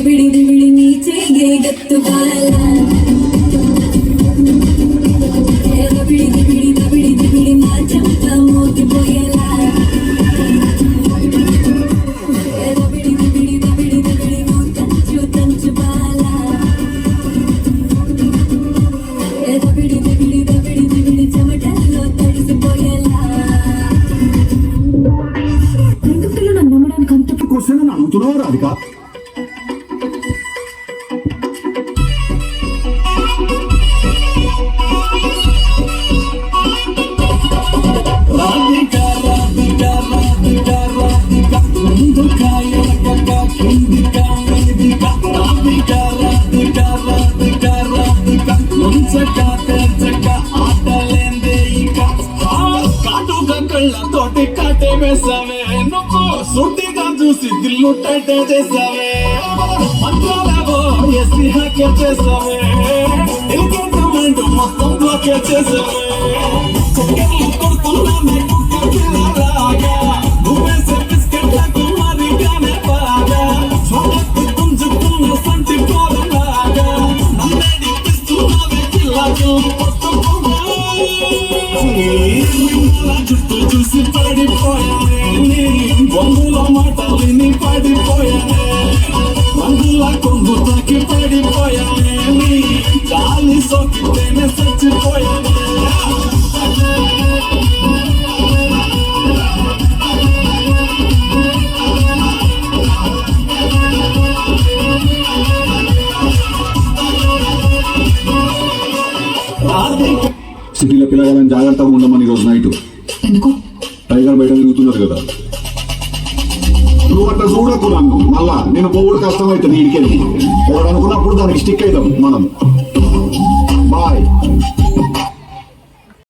ಬಿಡಿ ನೀಚೆಗೆ ಗತ್ತು ಕಾಲ ಬಿಡಿ ನಾಚಂತ ಮೋತಿ ಪೊಯ್ಯಲ ಬಿಡಿ ತಂಚು ಬಾಲ ಬಿಡಿ చెమటల్లో తడిసిపోయేలా ఎందుకు నన్ను నమ్మడానికి అంత క్వశ్చన్ నమ్ముతున్నావు రాధిక తోటి కాటే వేసావే నువ్వు సుట్టిగా చూసి దిల్లు టైటే చేసావే మంత్రాలేవో ఎస్సీ హ్యాకే చేసావే ఇంకెంతమంది మొత్తం బ్లాకే చేసావే చక్కెర్లు కొడుతున్నామే కుక్క పిల్లలాగా నువ్వేసే బిస్కెట్లకు మరిగానే బాగా స్వాగత్తు పుంజుకున్న సంటి పోలలాగా నన్నేడి పిస్తున్నావే కిల్లాకు చుట్టూ చూసి పడిపోయానే బొంగుల మాటలు విని పడిపోయానే రంగుల కొంగు తాకి పడిపోయానే గాలి సోకితేనే చచ్చిపోయానే సిటీలో పిల్లగాలని జాగ్రత్తగా ఉండమని ఈరోజు నైట్ ఎందుకు టైగర్ బయట తిరుగుతున్నారు కదా నువ్వు అట్లా చూడకు నన్ను మళ్ళా నేను పోవుడు కష్టం అవుతుంది ఇంటికెళ్ళి ఎవరు అనుకున్నప్పుడు దానికి స్టిక్ అవుతాం మనం బాయ్